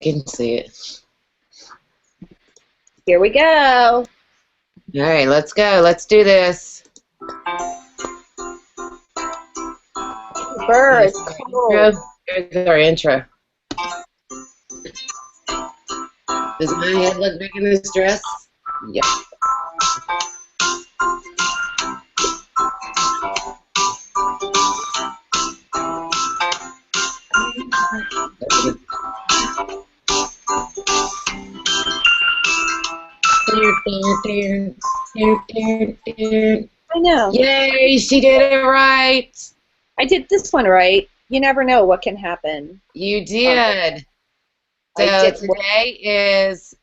can see it. Here we go. All right, let's go. Let's do this. Birds. Here's our intro. Does my head look big in this dress? Yep. I know. Yay, she did it right. I did this one right. You never know what can happen. You did. So today is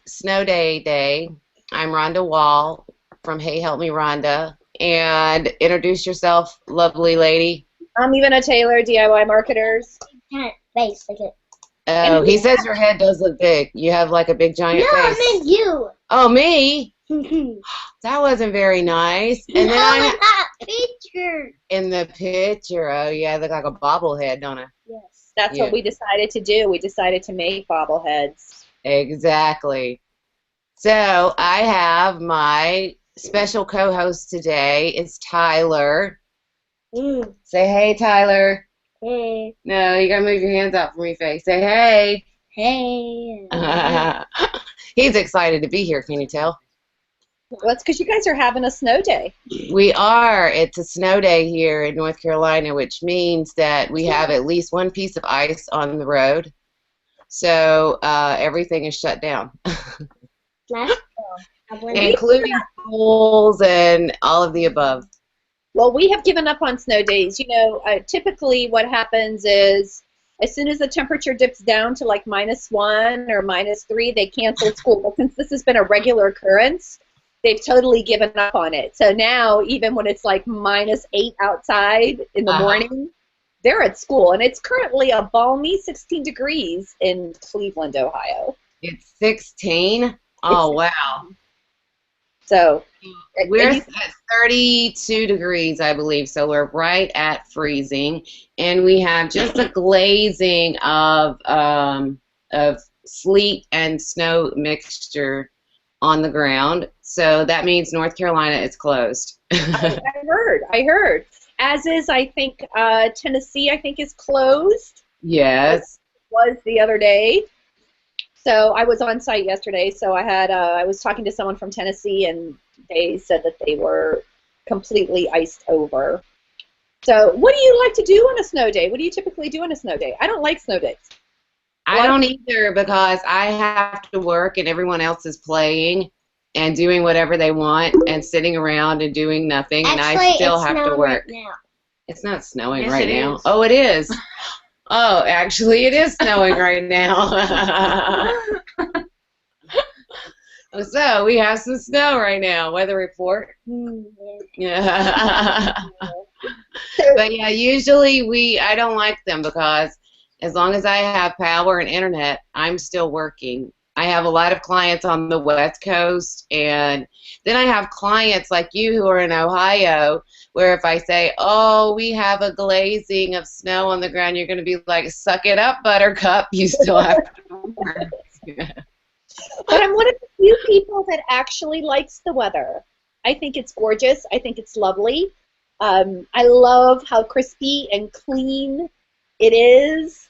Snow Day. I'm Rhonda Wall from Hey Help Me Rhonda. And introduce yourself, lovely lady. I'm Ivana Taylor, DIY Marketers. Face like it. Oh, he says your head does look big. You have like a big giant face. No, I meant you. Oh, me? That wasn't very nice. And then I'm in that picture. in the picture. Oh yeah, I look like a bobblehead, don't I? Yes. That's what we decided to do. We decided to make bobbleheads. Exactly. So I have my special co-host today. It's Tyler. Say hey, Tyler. Hey. No, you gotta move your hands out from your face. Say hey. Hey. He's excited to be here. Can you tell? Well, it's because you guys are having a snow day. We are. It's a snow day here in North Carolina, which means that we have at least one piece of ice on the road. So everything is shut down. Including schools and all of the above. Well, we have given up on snow days. You know, typically what happens is as soon as the temperature dips down to like -1 or -3, they cancel school. But since this has been a regular occurrence, they've totally given up on it. So now, even when it's like -8 outside in the morning, they're at school. And it's currently a balmy 16 degrees in Cleveland, Ohio. It's 16? Oh, wow. So we're at 32 degrees, I believe, so we're right at freezing, and we have just a glazing of sleet and snow mixture on the ground. So that means North Carolina is closed. I heard. As is, I think, Tennessee, I think, is closed. Yes. It was the other day. So I was on site yesterday, so I was talking to someone from Tennessee, and they said that they were completely iced over. So what do you like to do on a snow day? What do you typically do on a snow day? I don't like snow days. I don't either, because I have to work and everyone else is playing and doing whatever they want and sitting around and doing nothing, and I still have to work. Right now. It's not snowing right now. Oh, it is. Oh, actually, it is snowing right now. So we have some snow right now. Weather report. Yeah. But yeah, usually I don't like them because as long as I have power and internet, I'm still working. I have a lot of clients on the West Coast, and then I have clients like you who are in Ohio, where if I say, oh, we have a glazing of snow on the ground, you're going to be like, suck it up, buttercup. You still have to work. But I'm one of the few people that actually likes the weather. I think it's gorgeous. I think it's lovely. I love how crispy and clean it is.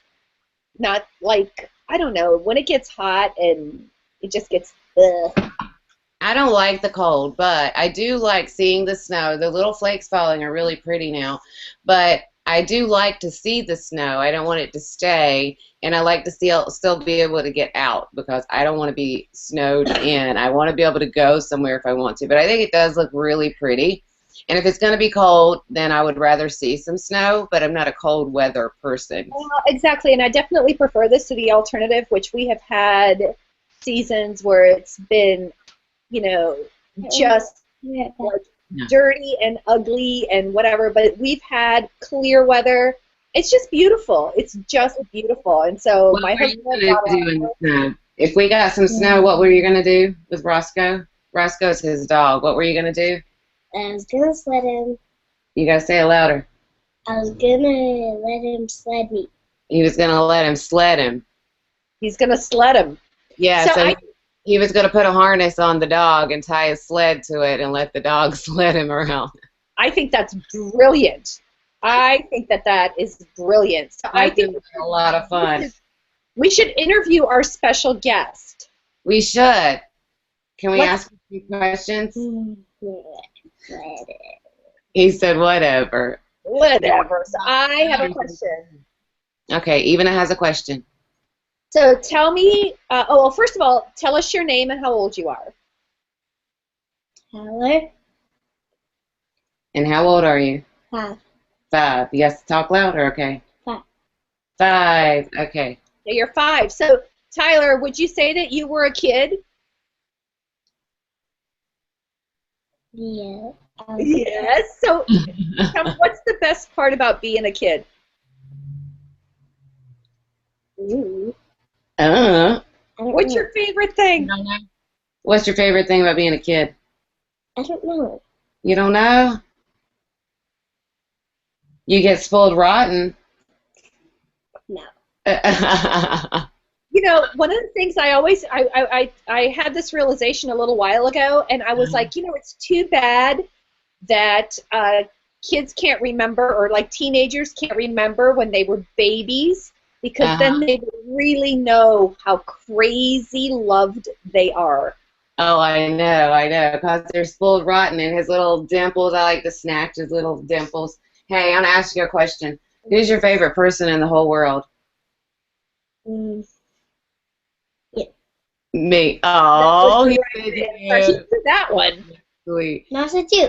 Not like, I don't know, when it gets hot and it just gets ugh. I don't like the cold, but I do like seeing the snow. The little flakes falling are really pretty now, but I do like to see the snow. I don't want it to stay, and I like to still be able to get out because I don't want to be snowed in. I want to be able to go somewhere if I want to, but I think it does look really pretty. And if it's going to be cold, then I would rather see some snow, but I'm not a cold weather person. Well, exactly, and I definitely prefer this to the alternative, which we have had seasons where it's been, you know, just like dirty and ugly and whatever, but we've had clear weather. It's just beautiful. It's just beautiful. And so my husband if we got some snow, what were you going to do with Roscoe? Roscoe's his dog. What were you going to do? I was gonna sled him. You got to say it louder. I was gonna let him sled me. He was going to let him sled him. He's going to sled him. Yeah, So so he was going to put a harness on the dog and tie his sled to it and let the dog sled him around. I think that's brilliant. I think that is brilliant. So I think a lot of fun. we should interview our special guest. We should. Can we ask a few questions? He said whatever. Whatever. So I have a question. Okay, Ivana has a question. So tell me, well, first of all, tell us your name and how old you are. Tyler. And how old are you? 5. 5. You have to talk louder, okay? 5. 5. Okay. So you're 5. So Tyler, would you say that you were a kid? Yeah. Yes. So tell me, what's the best part about being a kid? Ooh. What's your favorite thing? What's your favorite thing about being a kid? I don't know. You don't know? You get spoiled rotten. No. You know, one of the things I had this realization a little while ago, and I was like, you know, it's too bad that kids can't remember, or like teenagers can't remember when they were babies, because then they would really know how crazy loved they are. Oh, I know, because they're spoiled rotten, and his little dimples, I like to snatch his little dimples. Hey, I'm going to ask you a question. Who's your favorite person in the whole world? Yeah. Me. Oh, he Did that one. Sweet. No, I said you.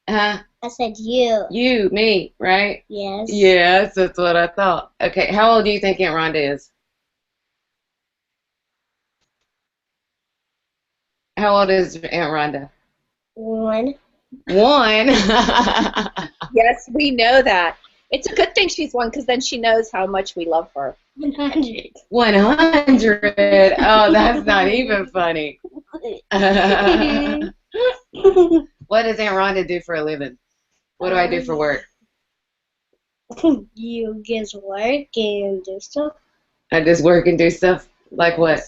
Huh? I said you. You, me, right? Yes. Yes, that's what I thought. Okay, how old do you think Aunt Rhonda is? How old is Aunt Rhonda? 1. 1. Yes, we know that. It's a good thing she's 1, because then she knows how much we love her. 100. 100. Oh, that's not even funny. What does Aunt Rhonda do for a living? What do I do for work? You just work and do stuff. I just work and do stuff. Like what?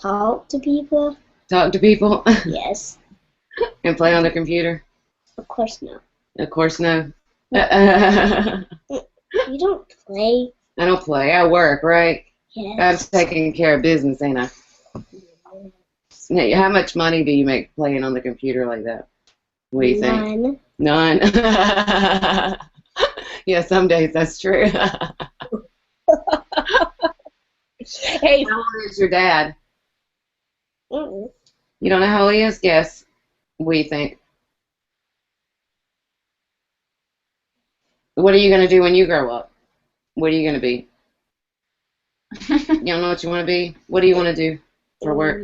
Talk to people. Talk to people? Yes. And play on the computer? Of course not. Of course no. I You don't play. don't play. I work, right? Yes. I'm taking care of business, ain't I? Now, how much money do you make playing on the computer like that? What do you think? None. Yeah, some days that's true. Hey, How old is your dad? Mm-mm. You don't know how old he is? Guess. What do you think? What are you going to do when you grow up? What are you going to be? You don't know what you want to be? What do you want to do for work?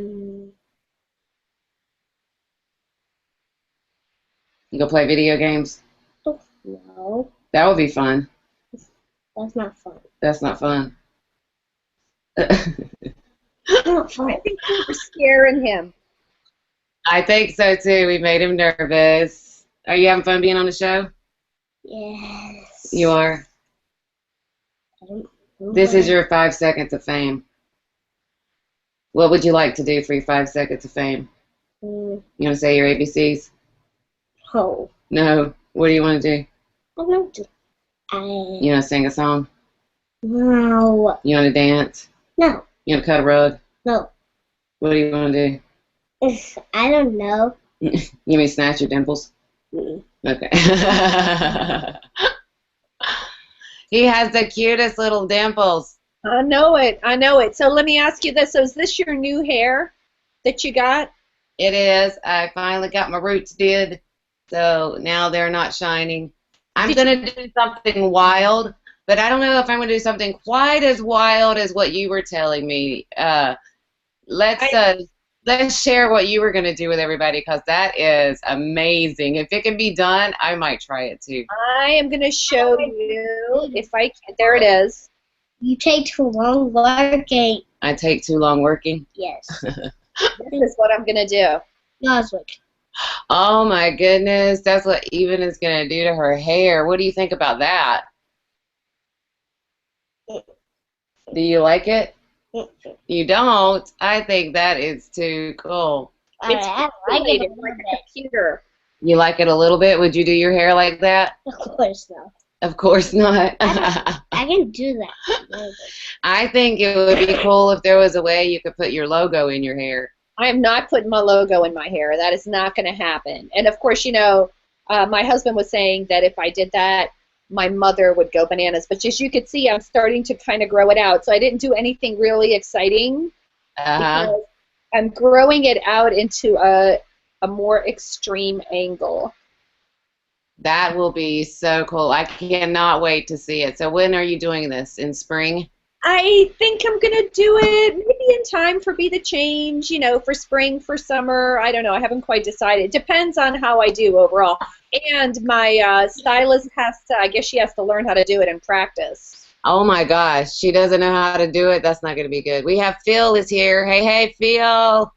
You go play video games? No, That would be fun. that's not fun. That's not fun. Not fun. I think we were scaring him. I think so too. We made him nervous. Are you having fun being on the show? Yes. You are. I don't know This what is your 5 seconds of fame. What would you like to do for your 5 seconds of fame? You want to say your ABCs? Oh, No. What do you want to do? I don't do. You want to sing a song? No. You want to dance? No. You want to cut a rug? No. What do you want to I don't know. do? You mean snatch your dimples? Okay. He has the cutest little dimples. I know it. I know it. So let me ask you this. So is this your new hair that you got? It is. I finally got my roots did, so now they're not shining. I'm going to do something wild, but I don't know if I'm going to do something quite as wild as what you were telling me. Let's share what you were going to do with everybody, because that is amazing. If it can be done, I might try it too. I am going to show you if I can. There it is. You take too long working. I take too long working. Yes. This is what I'm going to do. Goswick. Oh my goodness, that's what Ivana is going to do to her hair. What do you think about that? Do you like it? Mm-mm. You don't? I think that is too cool. It's I like it pixelated a like little a computer. You like it a little bit? Would you do your hair like that? bit. Of course not. Of course not. I can do that. a little bit. I think it would be cool if there was a way you could put your logo in your hair. I am not putting my logo in my hair. That is not going to happen. And of course, my husband was saying that if I did that, my mother would go bananas. But as you could see, I'm starting to kind of grow it out. So I didn't do anything really exciting Uh-huh. because I'm growing it out into a more extreme angle. That will be so cool. I cannot wait to see it. So when are you doing this? In spring? I think I'm going to do it maybe in time for Be the Change, for spring, for summer. I don't know. I haven't quite decided. Depends on how I do overall. And my stylist I guess she has to learn how to do it in practice. Oh my gosh, she doesn't know how to do it. That's not going to be good. We have Phil is here. Hey, hey, Phil.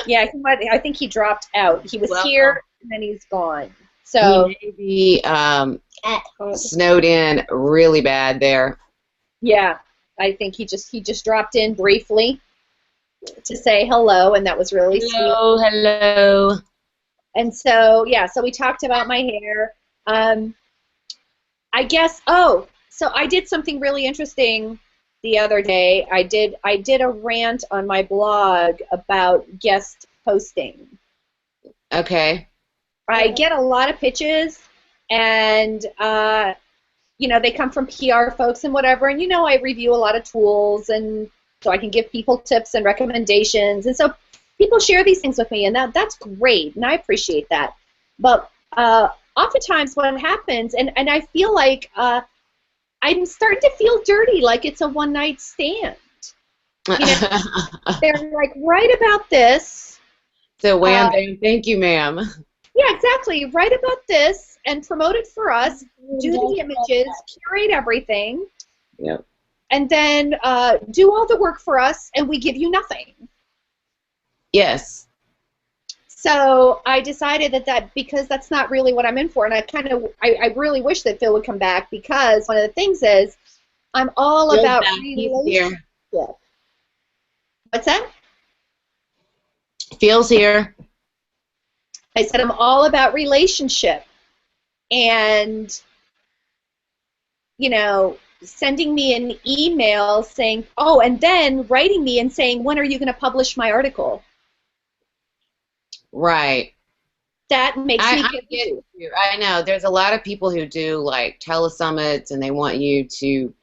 Yeah, I think he dropped out. He was Welcome. here, and then he's gone. So, He may be At home. snowed in really bad there. yeah, I think he just dropped in briefly to say hello, and that was really sweet. Hello, hello. And so, yeah, so we talked about my hair. I guess, so I did something really interesting the other day. I did a rant on my blog about guest posting. Okay. I get a lot of pitches, and they come from PR folks and whatever, and I review a lot of tools, and so I can give people tips and recommendations, and so people share these things with me, and that's great, and I appreciate that. But oftentimes what happens, and I feel like I'm starting to feel dirty, like it's a one-night stand. They're like, write about this. So wham, bam, thank you, ma'am. Yeah, exactly. Write about this and promote it for us. Do the images, curate everything, Yep. and then do all the work for us, and we give you nothing. Yes. So I decided that because that's not really what I'm in for, and I really wish that Phil would come back, because one of the things is I'm all Phil's about back. He's relationship. here. What's that? Phil's here. I said I'm all about relationship, and sending me an email saying, and then writing me and saying, when are you going to publish my article? Right. That makes me I get you. I know. There's a lot of people who do like telesummits, and they want you to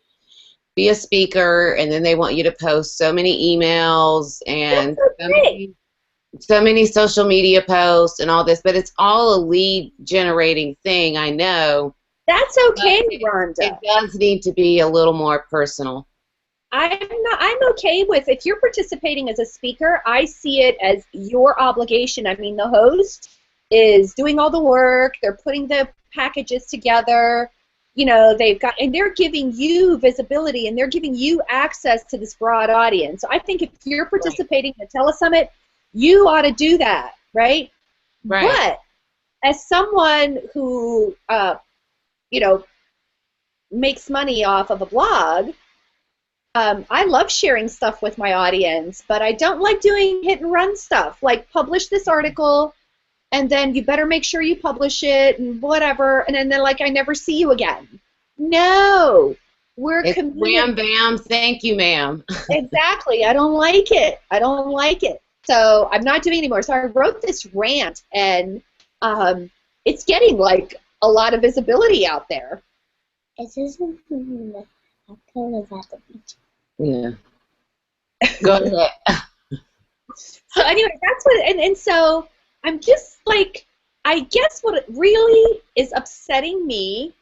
be a speaker, and then they want you to post so many emails and so many social media posts and all this, but it's all a lead generating thing, I know. That's okay, Rhonda. It does need to be a little more personal. I'm okay with, if you're participating as a speaker, I see it as your obligation. I mean, the host is doing all the work, they're putting the packages together, and they're giving you visibility, and they're giving you access to this broad audience. So I think if you're participating in a telesummit, you ought to do that, right? Right. But as someone who, makes money off of a blog, I love sharing stuff with my audience, but I don't like doing hit and run stuff, like publish this article, and then you better make sure you publish it, and whatever, and then like I never see you again. No, It's committed. wham, bam, thank you, ma'am. Exactly. I don't like it. I don't like it. So I'm not doing it anymore. So I wrote this rant, and it's getting like a lot of visibility out there. It isn't at the beach. Yeah. Go ahead. So anyway, that's what, and so I'm just like, I guess what really is upsetting me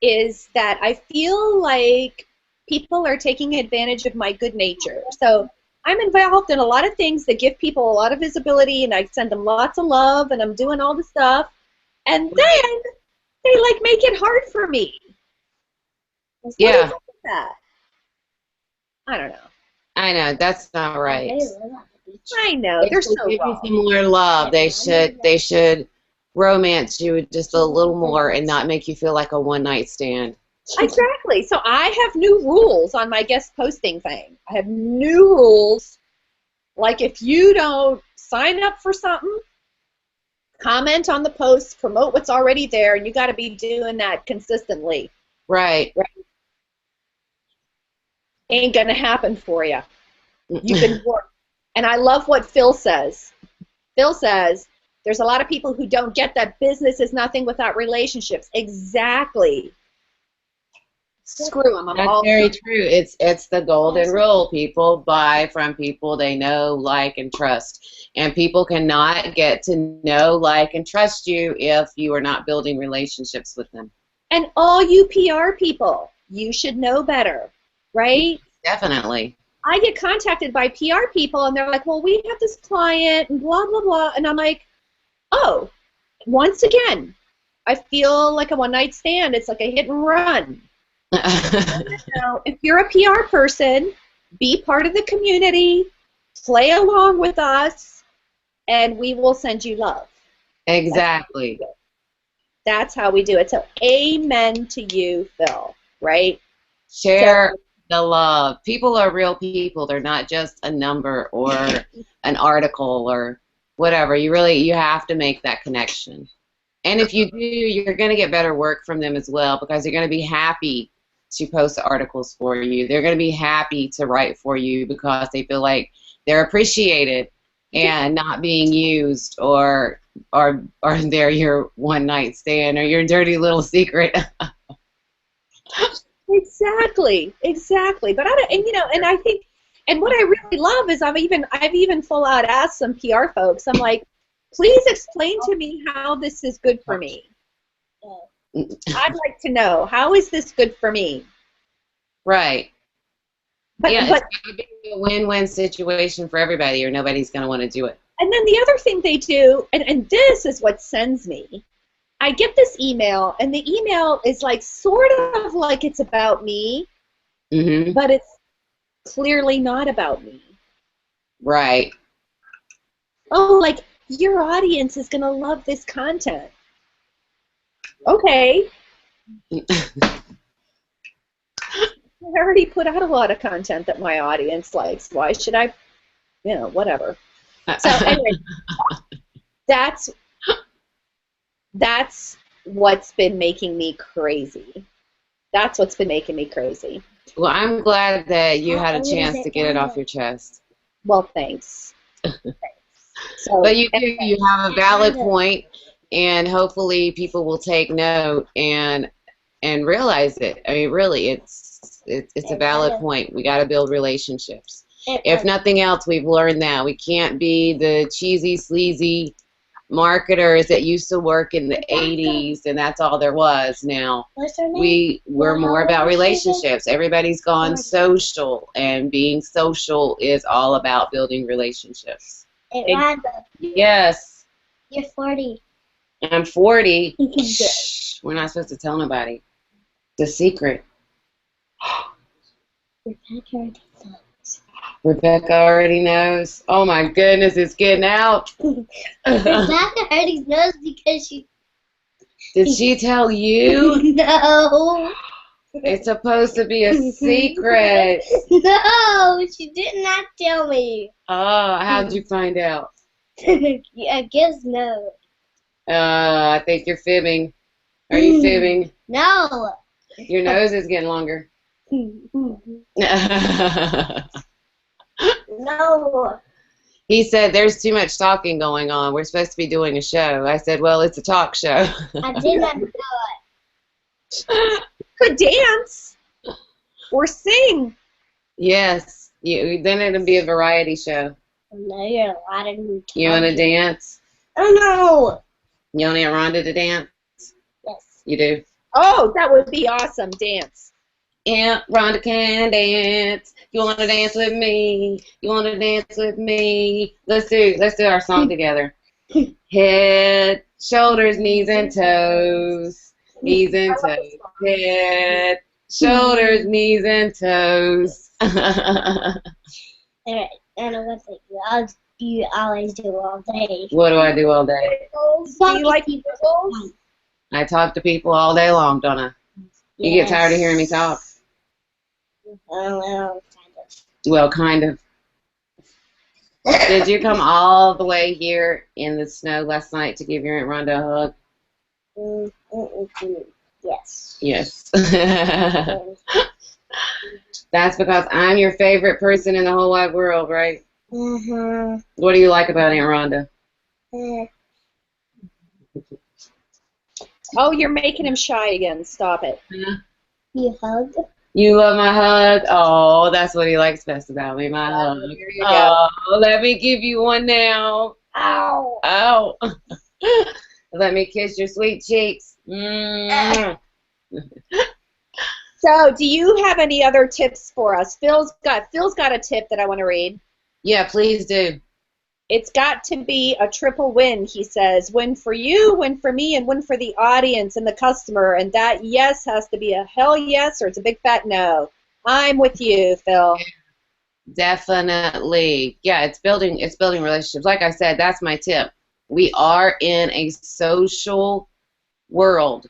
is that I feel like people are taking advantage of my good nature. So I'm involved in a lot of things that give people a lot of visibility, and I send them lots of love, and I'm doing all the stuff, and then they like make it hard for me. What do you think of that? I don't know. I know, that's not right. I know, They they're should so give you wrong. some more love. They should romance you just a little more and not make you feel like a one-night stand. Exactly. So I have new rules on my guest posting thing. I have new rules. Like if you don't sign up for something, comment on the post, promote what's already there, and you got to be doing that consistently. Right. Ain't going to happen for you. You can work. And I love what Phil says. Phil says, there's a lot of people who don't get that business is nothing without relationships. Exactly. Screw them. That's very true. It's the golden rule. People buy from people they know, like, and trust. And people cannot get to know, like, and trust you if you are not building relationships with them. And all you PR people, you should know better, right? Definitely. I get contacted by PR people, and they're like, well, we have this client, and blah, blah, blah. And I'm like, oh, once again, I feel like a one-night stand. It's like a hit and run. So if you're a PR person, be part of the community, play along with us, and we will send you love. Exactly. That's how we do it. So amen to you, Phil, right? Share the love. People are real people. They're not just a number or an article or whatever. You have to make that connection. And if you do, you're going to get better work from them as well, because they're going to be happy to post articles for you. They're going to be happy to write for you because they feel like they're appreciated and not being used or they're your one-night stand or your dirty little secret. Exactly. But I think, and what I really love is I've even full out asked some PR folks. I'm like, please explain to me how this is good for me. I'd like to know, how is this good for me? Right. But it's got to be a win-win situation for everybody, or nobody's going to want to do it. And then the other thing they do, and this is what sends me, I get this email, and the email is like sort of like it's about me, but it's clearly not about me. Right. Oh, like, your audience is going to love this content. Okay. I already put out a lot of content that my audience likes. Why should I, whatever. So anyway, that's what's been making me crazy. That's what's been making me crazy. Well, I'm glad that you had a chance to get it off your chest. Well, thanks. So, but you have a valid point, and hopefully people will take note and realize it. I mean, really, it's a valid point. We got to build relationships. If nothing else, we've learned that we can't be the cheesy, sleazy marketers that used to work in the 80s, and that's all there was. Now we're more about relationships. Everybody's gone social, and being social is all about building relationships. Rhonda, yes. You're 40. I'm 40. Shh, we're not supposed to tell nobody. The secret. Rebecca already knows. Oh my goodness, it's getting out. Rebecca already knows because she... Did she tell you? No. It's supposed to be a secret. No, she did not tell me. Oh, how'd you find out? I guess no. I think you're fibbing. Are you fibbing? No. Your nose is getting longer. No. He said, there's too much talking going on. We're supposed to be doing a show. I said, well, it's a talk show. I did not know it. Could dance or sing. Yes. Then it'll be a variety show. No, you're a lot of new talking. You want to dance? Oh, no. You want Aunt Rhonda to dance? Yes. You do? Oh, that would be awesome. Dance. Aunt Rhonda can dance. You want to dance with me? You want to dance with me? Let's do our song together. Head, shoulders, knees, and toes. Knees and toes. Head, shoulders, knees, and toes. Alright, and one thing you always do all day. What do I do all day? Do you like eagles? I talk to people all day long, don't I? You get tired of hearing me talk? Well, Well, kind of. Did you come all the way here in the snow last night to give your Aunt Rhonda a hug? Yes. Yes. That's because I'm your favorite person in the whole wide world, right? Mm-hmm. What do you like about Aunt Rhonda? Oh, you're making him shy again. Stop it. You hug? You love my hug? Oh, that's what he likes best about me, my hug. There you go. Oh, let me give you one now. Ow. Oh. Let me kiss your sweet cheeks. So, do you have any other tips for us? Phil's got a tip that I want to read. Yeah, please do. It's got to be a triple win, he says. Win for you, win for me, and win for the audience and the customer. And that yes has to be a hell yes or it's a big fat no. I'm with you, Phil. Definitely. Yeah, it's building relationships. Like I said, that's my tip. We are in a social world.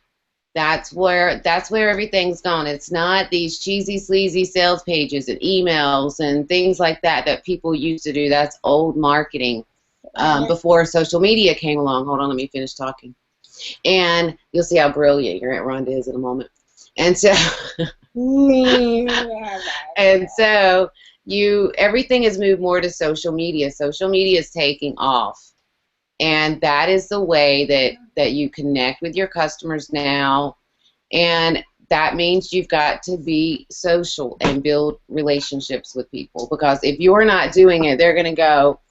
That's where everything's gone. It's not these cheesy, sleazy sales pages and emails and things like that that people used to do. That's old marketing before social media came along. Hold on, let me finish talking. And you'll see how brilliant your Aunt Rhonda is in a moment. And so, everything has moved more to social media. Social media is taking off. And that is the way that you connect with your customers now. And that means you've got to be social and build relationships with people. Because if you're not doing it, they're going to go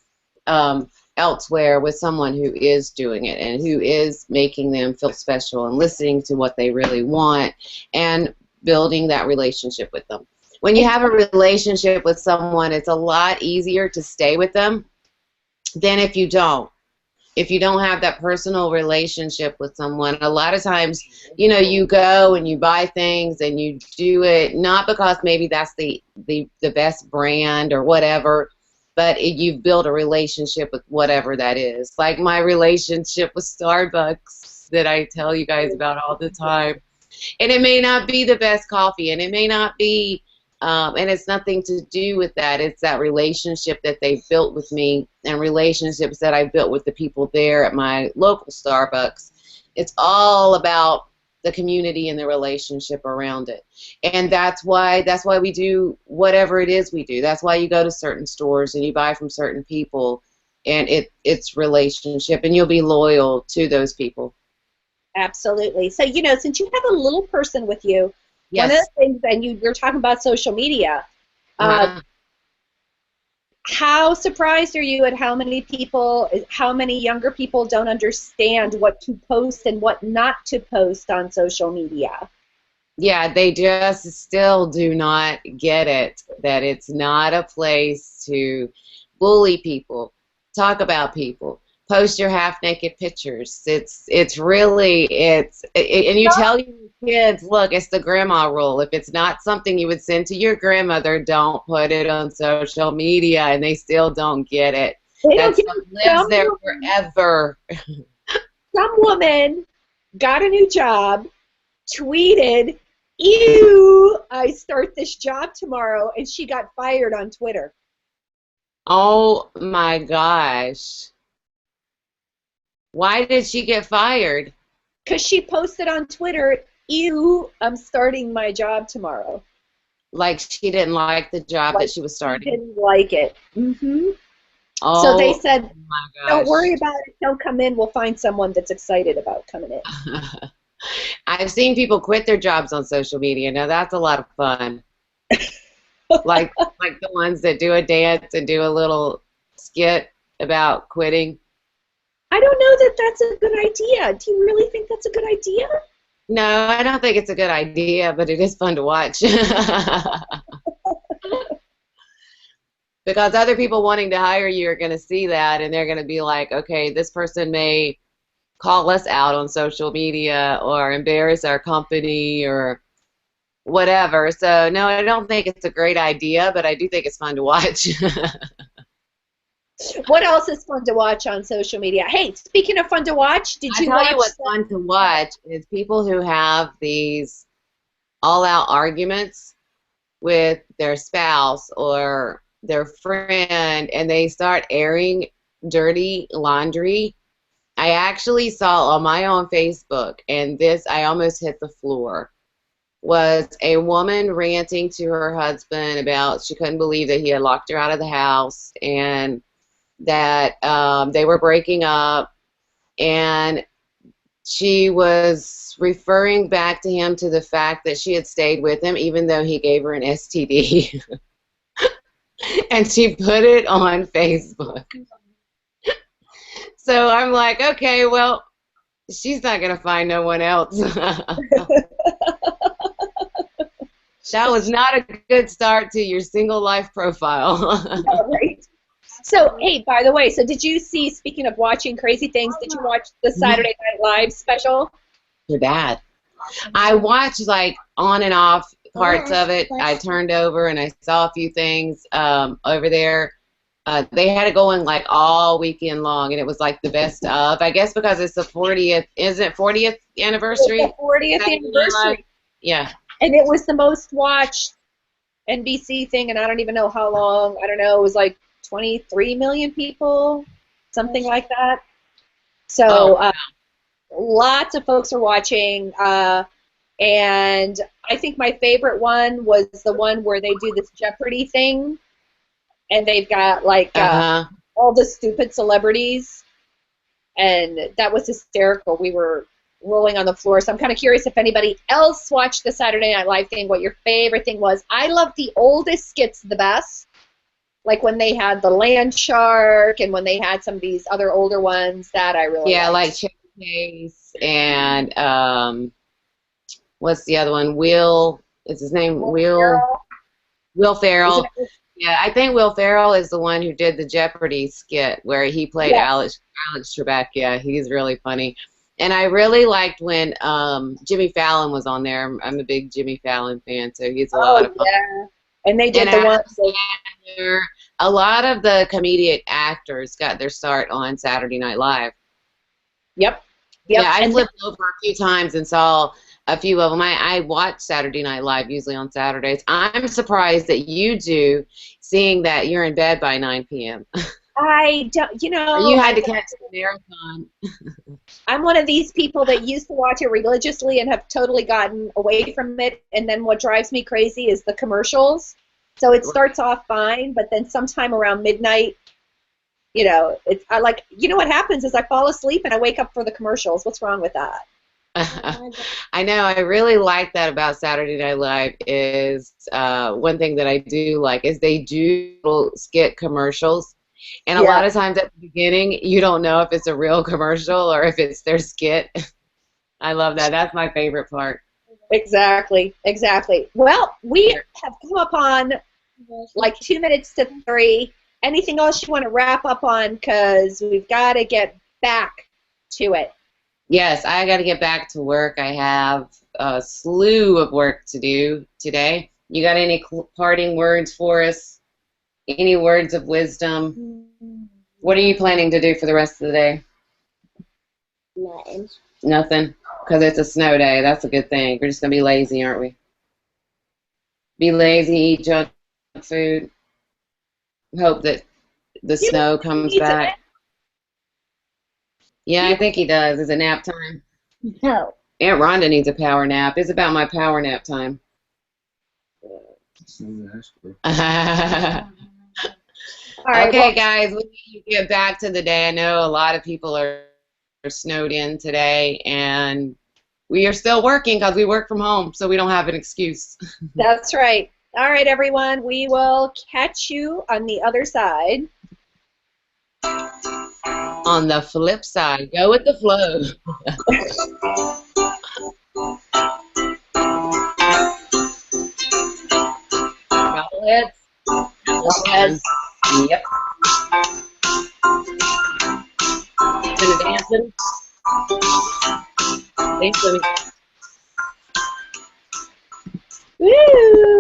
elsewhere with someone who is doing it and who is making them feel special and listening to what they really want and building that relationship with them. When you have a relationship with someone, it's a lot easier to stay with them than if you don't. If you don't have that personal relationship with someone, a lot of times, you go and you buy things and you do it not because maybe that's the best brand or whatever, but you've built a relationship with whatever that is. Like my relationship with Starbucks that I tell you guys about all the time. And it may not be the best coffee, and it may not be and it's nothing to do with that. It's that relationship that they've built with me and relationships that I've built with the people there at my local Starbucks. It's all about the community and the relationship around it. And that's why we do whatever it is we do. That's why you go to certain stores and you buy from certain people, and it's relationship, and you'll be loyal to those people. Absolutely. So, since you have a little person with you, yes. One of the things, and you're talking about social media, how surprised are you at how many younger people don't understand what to post and what not to post on social media? Yeah, they just still do not get it, that it's not a place to bully people, talk about people, post your half-naked pictures. It's really, and you tell your kids, look, it's the grandma rule. If it's not something you would send to your grandmother, don't put it on social media, and they still don't get it. That stuff lives there forever. Some woman got a new job, tweeted, "Ew, I start this job tomorrow," and she got fired on Twitter. Oh my gosh. Why did she get fired? Because she posted on Twitter, "Ew, I'm starting my job tomorrow." Like she didn't like the job that she was starting. She didn't like it. Mm-hmm. Oh, so they said, my gosh. "Don't worry about it. He'll come in. We'll find someone that's excited about coming in." I've seen people quit their jobs on social media. Now that's a lot of fun. like the ones that do a dance and do a little skit about quitting. I don't know that that's a good idea. Do you really think that's a good idea? No, I don't think it's a good idea, but it is fun to watch. Because other people wanting to hire you are going to see that, and they're going to be like, okay, this person may call us out on social media or embarrass our company or whatever. So, no, I don't think it's a great idea, but I do think it's fun to watch. What else is fun to watch on social media? Hey, speaking of fun to watch, did you watch? I tell you what's fun to watch is people who have these all-out arguments with their spouse or their friend, and they start airing dirty laundry. I actually saw on my own Facebook, and this, I almost hit the floor, was a woman ranting to her husband about she couldn't believe that he had locked her out of the house and that they were breaking up, and she was referring back to him to the fact that she had stayed with him even though he gave her an STD. And she put it on Facebook. So I'm like, okay, well, she's not going to find no one else. That was not a good start to your single life profile. Right. So, hey, by the way, so did you see, speaking of watching crazy things, did you watch the Saturday Night Live special? You're bad. I watched like on and off parts of it. I turned over and I saw a few things over there. They had it going like all weekend long, and it was like the best of. I guess because it's the 40th, isn't it 40th anniversary? It's the 40th anniversary. Yeah. And it was the most watched NBC thing, and I don't even know how long. I don't know. It was like 23 million people, something like that. So lots of folks are watching. And I think my favorite one was the one where they do this Jeopardy thing, and they've got like all the stupid celebrities, and that was hysterical. We were rolling on the floor. So I'm kind of curious if anybody else watched the Saturday Night Live thing, what your favorite thing was. I love the oldest skits the best, like when they had the land shark and when they had some of these other older ones that I really liked. Like Chevy Chase and what's the other one? Will, is his name Will Ferrell. Yeah, I think Will Ferrell is the one who did the Jeopardy skit where he played Alex Trebek. Yeah, he's really funny. And I really liked when Jimmy Fallon was on there. I'm a big Jimmy Fallon fan, so he's a lot of fun. Yeah. And they did the ones. A lot of the comedic actors got their start on Saturday Night Live. Yep. Yeah, I flipped over a few times and saw a few of them. I watch Saturday Night Live usually on Saturdays. I'm surprised that you do, seeing that you're in bed by 9 p.m. I don't, you know. Or you had to catch the marathon. I'm one of these people that used to watch it religiously and have totally gotten away from it. And then what drives me crazy is the commercials. So it starts off fine, but then sometime around midnight, you know, I like, you know what happens is I fall asleep and I wake up for the commercials. What's wrong with that? I know. I really like that about Saturday Night Live is one thing that I do like is they do little skit commercials. And a lot of times at the beginning, you don't know if it's a real commercial or if it's their skit. I love that. That's my favorite part. Exactly. Exactly. Well, we have come up on like 2 minutes to 3. Anything else you want to wrap up on? Because we've got to get back to it. Yes, I got to get back to work. I have a slew of work to do today. You got any parting words for us? Any words of wisdom? What are you planning to do for the rest of the day? Nothing. Nothing? Because it's a snow day. That's a good thing. We're just going to be lazy, aren't we? Be lazy, eat junk food. Hope that the snow comes back. Yeah, I think he does. Is it nap time? No. Aunt Rhonda needs a power nap. It's about my power nap time. All right, okay, guys, we need to get back to the day. I know a lot of people are snowed in today, and we are still working because we work from home, so we don't have an excuse. That's right. All right, everyone, we will catch you on the other side. On the flip side, go with the flow. Bobbleheads. Bobbleheads. Yep. To the dancing. Thanks, Woo!